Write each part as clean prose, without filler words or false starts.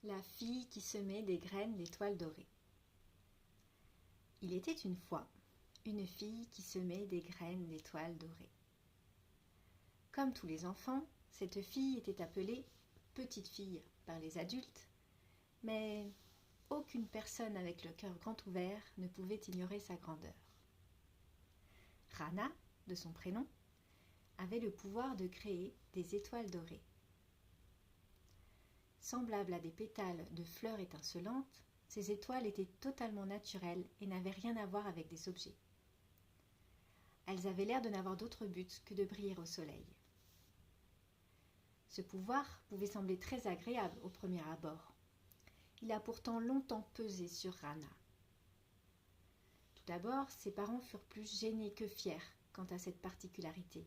La fille qui semait des graines d'étoiles dorées. Il était une fois une fille qui semait des graines d'étoiles dorées. Comme tous les enfants, cette fille était appelée petite fille par les adultes, mais aucune personne avec le cœur grand ouvert ne pouvait ignorer sa grandeur. Rana, de son prénom, avait le pouvoir de créer des étoiles dorées. Semblables à des pétales de fleurs étincelantes, ces étoiles étaient totalement naturelles et n'avaient rien à voir avec des objets. Elles avaient l'air de n'avoir d'autre but que de briller au soleil. Ce pouvoir pouvait sembler très agréable au premier abord. Il a pourtant longtemps pesé sur Rana. Tout d'abord, ses parents furent plus gênés que fiers quant à cette particularité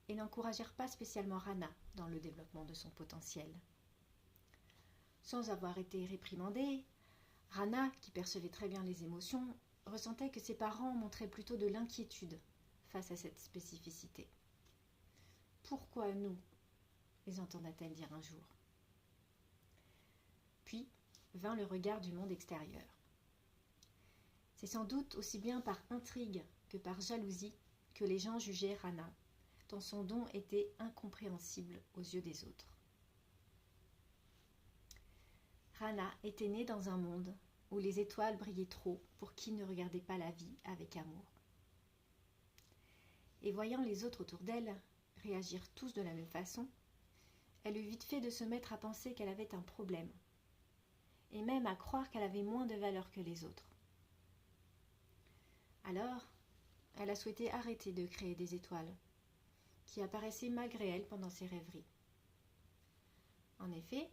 et n'encouragèrent pas spécialement Rana dans le développement de son potentiel. Sans avoir été réprimandée, Rana, qui percevait très bien les émotions, ressentait que ses parents montraient plutôt de l'inquiétude face à cette spécificité. « Pourquoi nous ?» les entendait-elle dire un jour. Puis vint le regard du monde extérieur. C'est sans doute aussi bien par intrigue que par jalousie que les gens jugeaient Rana, tant son don était incompréhensible aux yeux des autres. Rana était née dans un monde où les étoiles brillaient trop pour qui ne regardait pas la vie avec amour. Et voyant les autres autour d'elle réagir tous de la même façon, elle eut vite fait de se mettre à penser qu'elle avait un problème, et même à croire qu'elle avait moins de valeur que les autres. Alors, elle a souhaité arrêter de créer des étoiles, qui apparaissaient malgré elle pendant ses rêveries. En effet,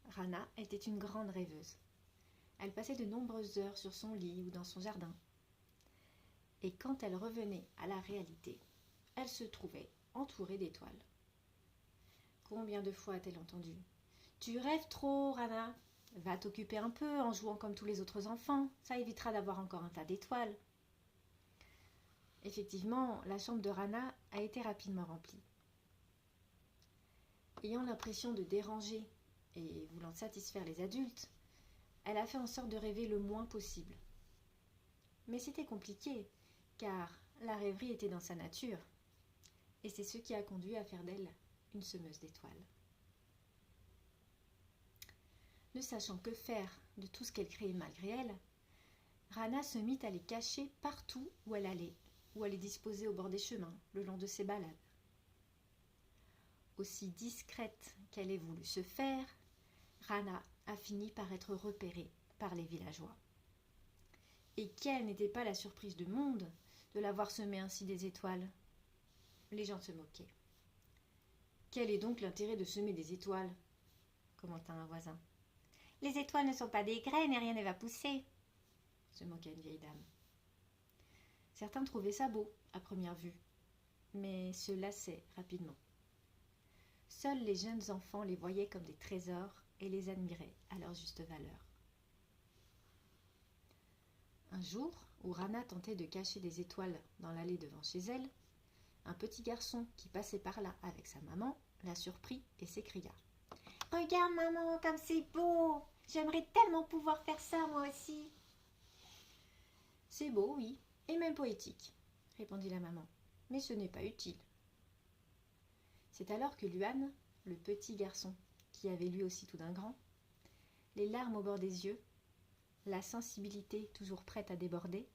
Rana était une grande rêveuse. Elle passait de nombreuses heures sur son lit ou dans son jardin. Et quand elle revenait à la réalité, elle se trouvait entourée d'étoiles. Combien de fois a-t-elle entendu ? « Tu rêves trop, Rana. Va t'occuper un peu en jouant comme tous les autres enfants. Ça évitera d'avoir encore un tas d'étoiles. » Effectivement, la chambre de Rana a été rapidement remplie. Ayant l'impression de déranger et voulant satisfaire les adultes, elle a fait en sorte de rêver le moins possible. Mais c'était compliqué, car la rêverie était dans sa nature, et c'est ce qui a conduit à faire d'elle une semeuse d'étoiles. Ne sachant que faire de tout ce qu'elle créait malgré elle, Rana se mit à les cacher partout où elle allait, ou à les disposer au bord des chemins, le long de ses balades. Aussi discrète qu'elle ait voulu se faire, Rana a fini par être repérée par les villageois. Et quelle n'était pas la surprise du monde de la voir semer ainsi des étoiles ? Les gens se moquaient. « Quel est donc l'intérêt de semer des étoiles ?» commenta un voisin. « Les étoiles ne sont pas des graines et rien ne va pousser !» se moqua une vieille dame. Certains trouvaient ça beau à première vue, mais se lassaient rapidement. Seuls les jeunes enfants les voyaient comme des trésors et les admiraient à leur juste valeur. Un jour, où Rana tentait de cacher des étoiles dans l'allée devant chez elle, un petit garçon qui passait par là avec sa maman la surprit et s'écria « Regarde maman, comme c'est beau! J'aimerais tellement pouvoir faire ça moi aussi !»« C'est beau, oui, et même poétique, » répondit la maman, « mais ce n'est pas utile. » C'est alors que Luan, le petit garçon, qui avait lui aussi tout d'un grand, les larmes au bord des yeux, la sensibilité toujours prête à déborder,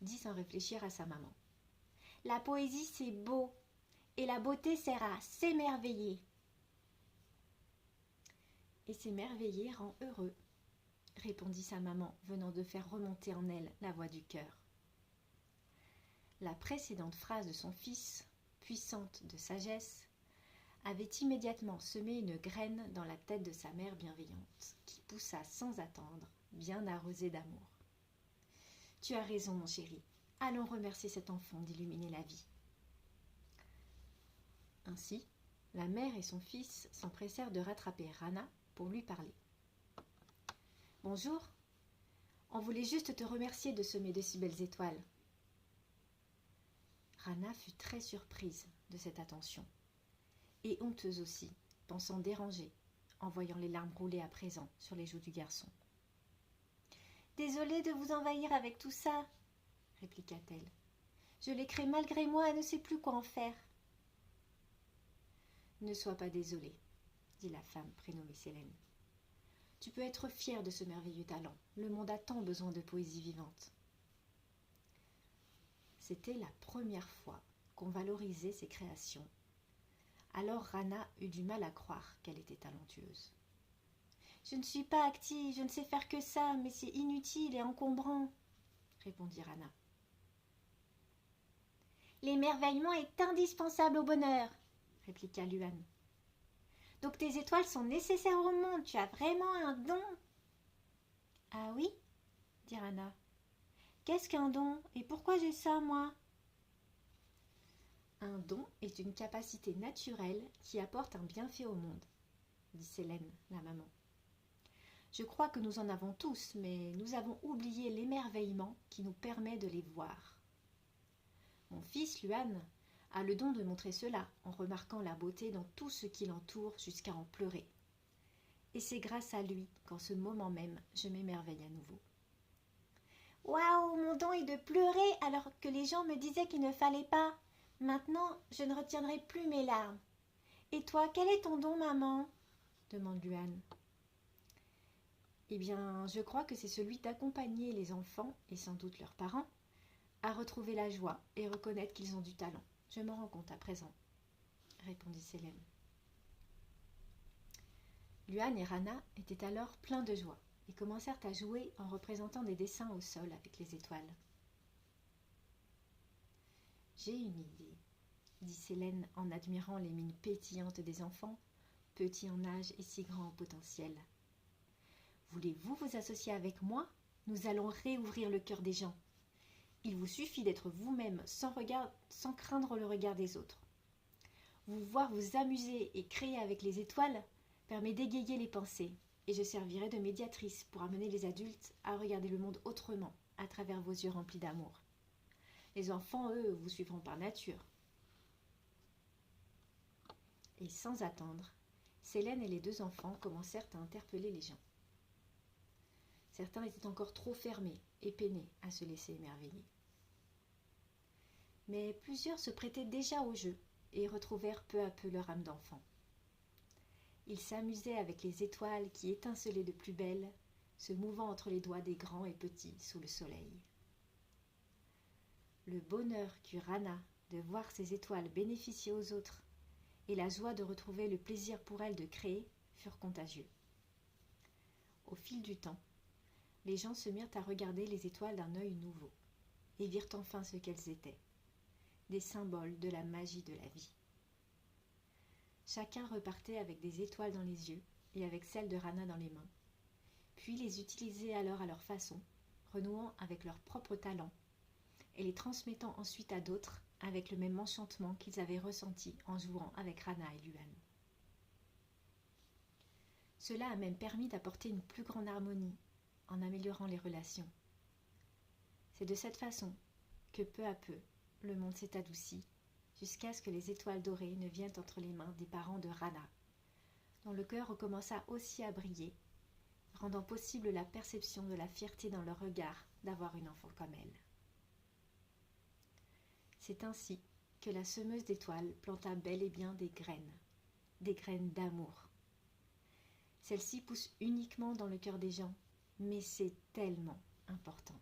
dit sans réfléchir à sa maman. « La poésie, c'est beau, et la beauté sert à s'émerveiller. » « Et s'émerveiller rend heureux, » répondit sa maman, venant de faire remonter en elle la voix du cœur. La précédente phrase de son fils, puissante de sagesse, avait immédiatement semé une graine dans la tête de sa mère bienveillante, qui poussa sans attendre, bien arrosée d'amour. « Tu as raison, mon chéri. Allons remercier cet enfant d'illuminer la vie. » Ainsi, la mère et son fils s'empressèrent de rattraper Rana pour lui parler. « Bonjour, on voulait juste te remercier de semer de si belles étoiles. » Rana fut très surprise de cette attention, et honteuse aussi, pensant déranger, en voyant les larmes rouler à présent sur les joues du garçon. « Désolée de vous envahir avec tout ça, répliqua-t-elle. Je l'ai créé malgré moi et ne sais plus quoi en faire. Ne sois pas désolée, dit la femme prénommée Célène. Tu peux être fière de ce merveilleux talent. Le monde a tant besoin de poésie vivante. C'était la première fois qu'on valorisait ses créations. Alors Rana eut du mal à croire qu'elle était talentueuse. Je ne suis pas active, je ne sais faire que ça, mais c'est inutile et encombrant, répondit Rana. L'émerveillement est indispensable au bonheur, répliqua Luan. Donc tes étoiles sont nécessaires au monde, tu as vraiment un don. Ah oui, dit Rana. Qu'est-ce qu'un don et pourquoi j'ai ça, moi? Un don est une capacité naturelle qui apporte un bienfait au monde, dit Célène, la maman. Je crois que nous en avons tous, mais nous avons oublié l'émerveillement qui nous permet de les voir. Mon fils, Luan, a le don de montrer cela en remarquant la beauté dans tout ce qui l'entoure jusqu'à en pleurer. Et c'est grâce à lui qu'en ce moment même, je m'émerveille à nouveau. Waouh, mon don est de pleurer alors que les gens me disaient qu'il ne fallait pas. Maintenant, je ne retiendrai plus mes larmes. Et toi, quel est ton don, maman? Demande Luan. Eh bien, je crois que c'est celui d'accompagner les enfants, et sans doute leurs parents, à retrouver la joie et reconnaître qu'ils ont du talent. Je m'en rends compte à présent, répondit Célène. Luan et Rana étaient alors pleins de joie et commencèrent à jouer en représentant des dessins au sol avec les étoiles. J'ai une idée, dit Célène en admirant les mines pétillantes des enfants, petits en âge et si grands en potentiel. Voulez-vous vous associer avec moi? Nous allons réouvrir le cœur des gens. Il vous suffit d'être vous-même sans craindre le regard des autres. Vous voir vous amuser et créer avec les étoiles permet d'égayer les pensées, et je servirai de médiatrice pour amener les adultes à regarder le monde autrement, à travers vos yeux remplis d'amour. Les enfants, eux, vous suivront par nature. Et sans attendre, Célène et les deux enfants commencèrent à interpeller les gens. Certains étaient encore trop fermés et peinés à se laisser émerveiller. Mais plusieurs se prêtaient déjà au jeu et retrouvèrent peu à peu leur âme d'enfant. Ils s'amusaient avec les étoiles qui étincelaient de plus belle, se mouvant entre les doigts des grands et petits sous le soleil. Le bonheur qu'eut Rana de voir ces étoiles bénéficier aux autres et la joie de retrouver le plaisir pour elle de créer furent contagieux. Au fil du temps, les gens se mirent à regarder les étoiles d'un œil nouveau et virent enfin ce qu'elles étaient, des symboles de la magie de la vie. Chacun repartait avec des étoiles dans les yeux et avec celles de Rana dans les mains, puis les utilisait alors à leur façon, renouant avec leur propre talent et les transmettant ensuite à d'autres avec le même enchantement qu'ils avaient ressenti en jouant avec Rana et Luan. Cela a même permis d'apporter une plus grande harmonie en améliorant les relations. C'est de cette façon que peu à peu, le monde s'est adouci jusqu'à ce que les étoiles dorées ne viennent entre les mains des parents de Rana, dont le cœur recommença aussi à briller, rendant possible la perception de la fierté dans leur regard d'avoir une enfant comme elle. C'est ainsi que la semeuse d'étoiles planta bel et bien des graines d'amour. Celles-ci poussent uniquement dans le cœur des gens, mais c'est tellement important.